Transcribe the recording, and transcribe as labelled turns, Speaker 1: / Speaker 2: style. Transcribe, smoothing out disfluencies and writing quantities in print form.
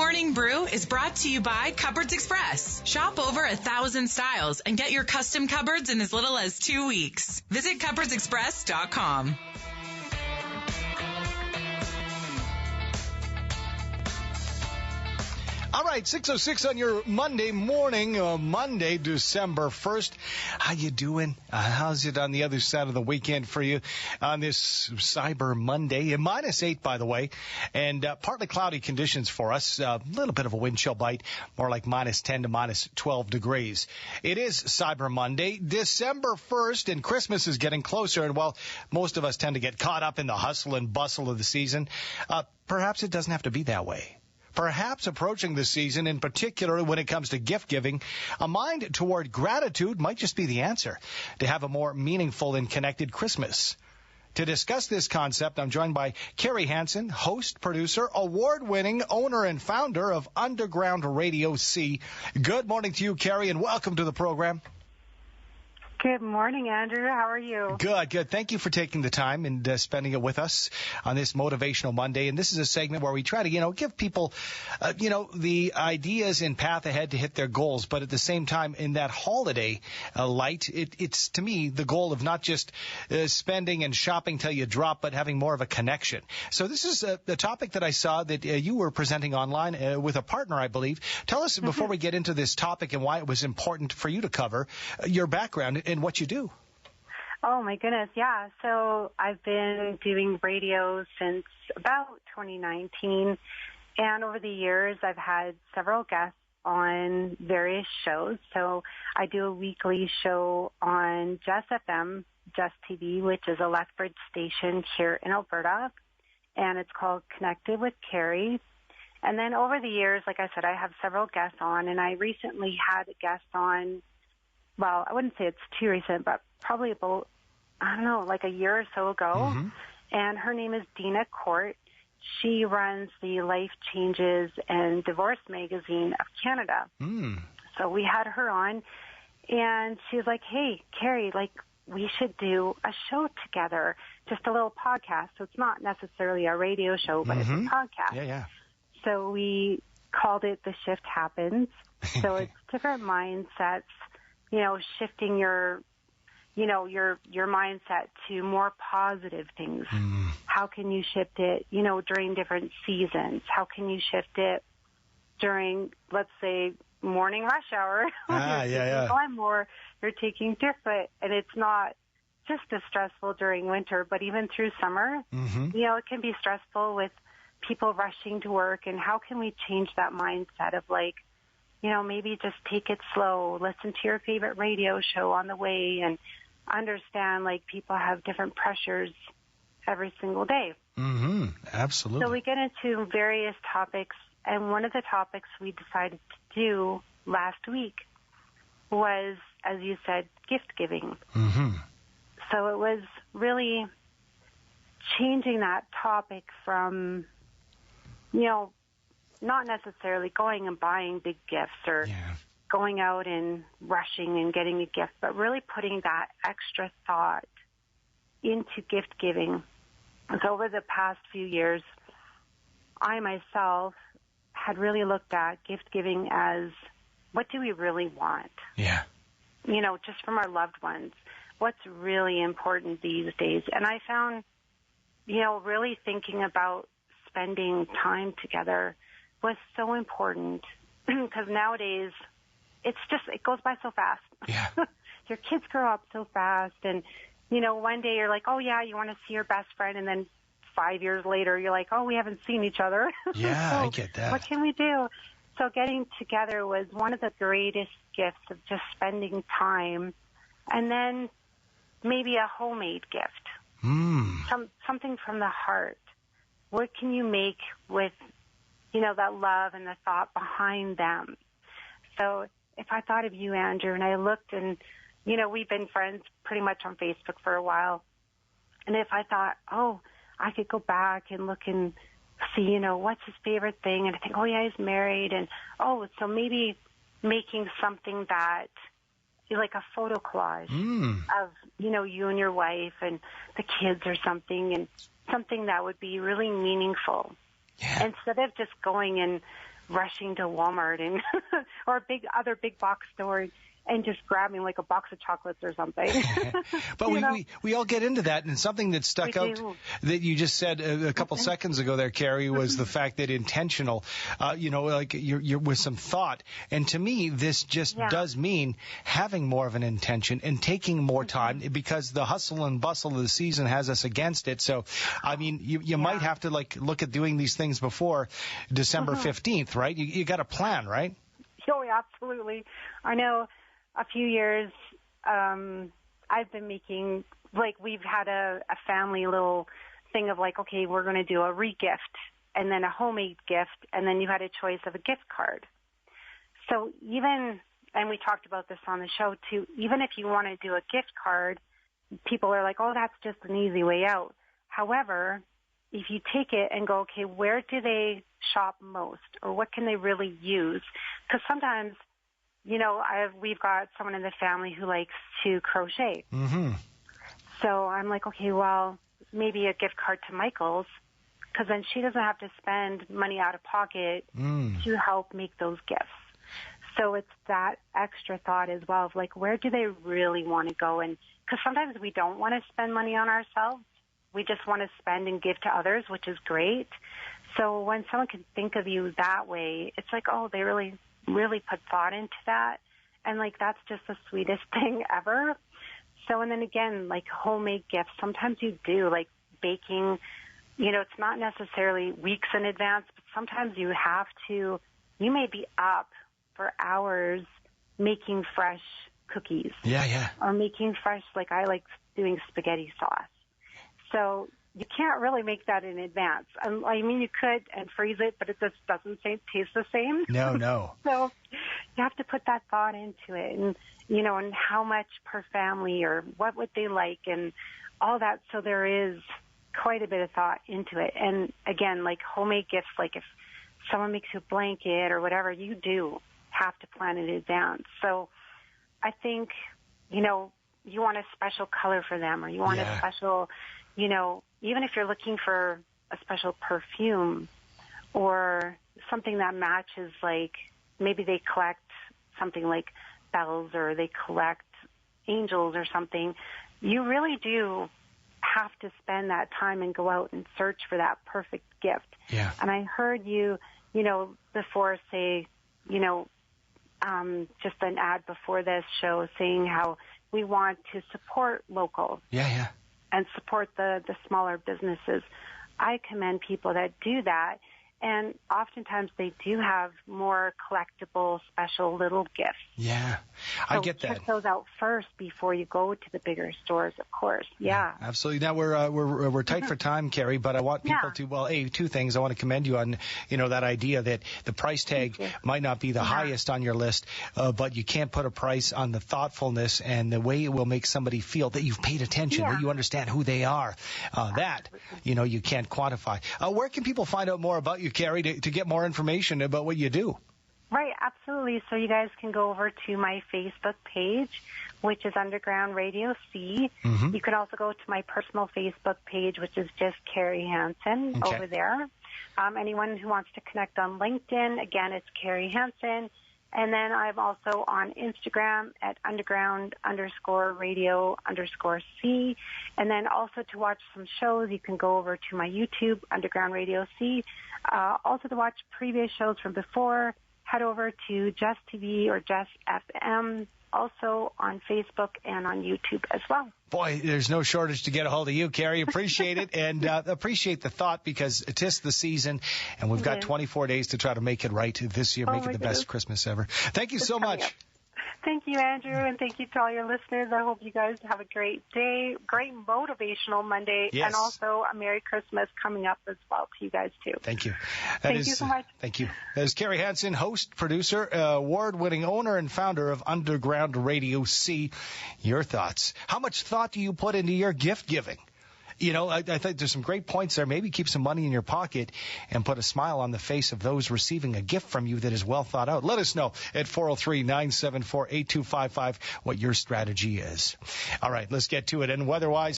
Speaker 1: Morning Brew is brought to you by Cupboards Express. Shop over 1,000 styles and get your custom cupboards in as little as 2 weeks. Visit cupboardsexpress.com.
Speaker 2: All right, 6:06 on your Monday morning, Monday, December 1st. How you doing? How's it on the other side of the weekend for you on this Cyber Monday? -8, by the way, and partly cloudy conditions for us. A little bit of a wind chill bite, more like -10 to -12 degrees. It is Cyber Monday, December 1st, and Christmas is getting closer. And while most of us tend to get caught up in the hustle and bustle of the season, perhaps it doesn't have to be that way. Perhaps approaching the season, in particular when it comes to gift giving, a mind toward gratitude might just be the answer to have a more meaningful and connected Christmas. To discuss this concept, I'm joined by Cari Hansen, host, producer, award-winning owner and founder of Underground Radio C. Good morning to you, Cari, and welcome to the program.
Speaker 3: Good morning, Andrew. How are you?
Speaker 2: Good. Thank you for taking the time and spending it with us on this Motivational Monday. And this is a segment where we try to, give people, the ideas and path ahead to hit their goals. But at the same time, in that holiday light, it's, to me, the goal of not just spending and shopping till you drop, but having more of a connection. So this is the topic that I saw that you were presenting online with a partner, I believe. Tell us, before we get into this topic and why it was important for you to cover, your background and what you do.
Speaker 3: Oh, my goodness, yeah. So I've been doing radio since about 2019, and over the years I've had several guests on various shows. So I do a weekly show on Just FM, Just TV, which is a Lethbridge station here in Alberta, and it's called Connected with Cari. And then over the years, like I said, I have several guests on, and I recently had a guest on. Well, I wouldn't say it's too recent, but probably about, like a year or so ago. Mm-hmm. And her name is Dina Court. She runs the Life Changes and Divorce magazine of Canada. Mm. So we had her on, and she was like, hey, Cari, we should do a show together, just a little podcast. So it's not necessarily a radio show, but it's a podcast.
Speaker 2: Yeah.
Speaker 3: So we called it The Shift Happens. So it's different mindsets. Shifting your mindset to more positive things. Mm. How can you shift it, during different seasons? How can you shift it during, let's say, morning rush hour? You're taking different, and it's not just as stressful during winter, but even through summer, it can be stressful with people rushing to work. And how can we change that mindset of maybe just take it slow, listen to your favorite radio show on the way, and understand people have different pressures every single day.
Speaker 2: Mm-hmm. Absolutely.
Speaker 3: So we get into various topics, and one of the topics we decided to do last week was, as you said, gift giving. Mm-hmm. So it was really changing that topic from, not necessarily going and buying big gifts or going out and rushing and getting a gift, but really putting that extra thought into gift giving. So over the past few years, I myself had really looked at gift giving as, what do we really want?
Speaker 2: Yeah.
Speaker 3: Just from our loved ones. What's really important these days? And I found, really thinking about spending time together was so important, because nowadays it goes by so fast.
Speaker 2: Yeah.
Speaker 3: Your kids grow up so fast, and one day you're like, oh yeah, you want to see your best friend, and then 5 years later you're like, oh, we haven't seen each other.
Speaker 2: Yeah,
Speaker 3: So
Speaker 2: I get that.
Speaker 3: what can we do? So getting together was one of the greatest gifts of just spending time, and then maybe a homemade gift, something from the heart. What can you make with that love and the thought behind them? So if I thought of you, Andrew, and I looked, and, we've been friends pretty much on Facebook for a while. And if I thought, oh, I could go back and look and see, what's his favorite thing? And I think, oh yeah, he's married. And, so maybe making something that, like a photo collage of, you and your wife and the kids or something, and something that would be really meaningful.
Speaker 2: Yeah.
Speaker 3: Instead of just going and rushing to Walmart and or other big box store and just grabbing like a box of chocolates or something.
Speaker 2: But we all get into that, and something that stuck out that you just said a couple seconds ago there, Cari, was the fact that intentional, like you're with some thought. And to me, this just does mean having more of an intention and taking more time, because the hustle and bustle of the season has us against it. So, I mean, you might have to look at doing these things before December 15th, right? You got a plan, right?
Speaker 3: Oh, yeah, absolutely. I know. A few years, I've been making, we've had a family little thing of okay, we're going to do a re-gift and then a homemade gift, and then you had a choice of a gift card. So and we talked about this on the show too, even if you want to do a gift card, people are like, oh, that's just an easy way out. However, if you take it and go, okay, where do they shop most, or what can they really use? Because sometimes, we've got someone in the family who likes to crochet. Mm-hmm. So I'm like, okay, well, maybe a gift card to Michael's, because then she doesn't have to spend money out of pocket to help make those gifts. So it's that extra thought as well of where do they really want to go? And because sometimes we don't want to spend money on ourselves. We just want to spend and give to others, which is great. So when someone can think of you that way, it's oh, they really put thought into that. And that's just the sweetest thing ever. So, and then again, homemade gifts, sometimes you do baking, it's not necessarily weeks in advance, but sometimes you may be up for hours making fresh cookies. Yeah. Or making fresh, I like doing spaghetti sauce. So you can't really make that in advance. I mean, you could and freeze it, but it just doesn't taste the same.
Speaker 2: No.
Speaker 3: So you have to put that thought into it, and and how much per family, or what would they like, and all that. So there is quite a bit of thought into it. And again, homemade gifts, if someone makes you a blanket or whatever, you do have to plan in advance. So I think, you want a special color for them, or you want a special, even if you're looking for a special perfume or something that matches, maybe they collect something like bells, or they collect angels or something, you really do have to spend that time and go out and search for that perfect gift. Yeah. And I heard you, before say, just an ad before this show saying how we want to support local. Yeah. And support the smaller businesses. I commend people that do that, and oftentimes they do have more collectible, special little gifts. Yeah, I get that. Check those out first before you go to the bigger stores, of course. Yeah. Absolutely.
Speaker 2: Now we're tight for time, Cari, but I want people to, two things. I want to commend you on, that idea that the price tag might not be the highest on your list, but you can't put a price on the thoughtfulness and the way it will make somebody feel that you've paid attention, that you understand who they are. That, you can't quantify. Where can people find out more about you, Cari, to get more information about what you do?
Speaker 3: Right, absolutely. So you guys can go over to my Facebook page, which is Underground Radio C. Mm-hmm. You can also go to my personal Facebook page, which is just Cari Hansen over there. Anyone who wants to connect on LinkedIn, again, it's Cari Hansen. And then I'm also on Instagram at underground_radio_C. And then also to watch some shows, you can go over to my YouTube, Underground Radio C. Also to watch previous shows from before, head over to Just TV or Just FM, also on Facebook and on YouTube as well.
Speaker 2: Boy, there's no shortage to get a hold of you, Cari. Appreciate it, and appreciate the thought, because it is the season, and we've got 24 days to try to make it right this year, make it the best Christmas ever. Thank you so much.
Speaker 3: Thank you, Andrew, and thank you to all your listeners. I hope you guys have a great day, great motivational Monday, and also a Merry Christmas coming up as well to you guys, too.
Speaker 2: Thank you.
Speaker 3: Thank you so much.
Speaker 2: Thank you. That is Cari Hansen, host, producer, award-winning owner and founder of Underground Radio C. Your thoughts. How much thought do you put into your gift giving? I think there's some great points there. Maybe keep some money in your pocket and put a smile on the face of those receiving a gift from you that is well thought out. Let us know at 403-974-8255 what your strategy is. All right, let's get to it. And weather-wise,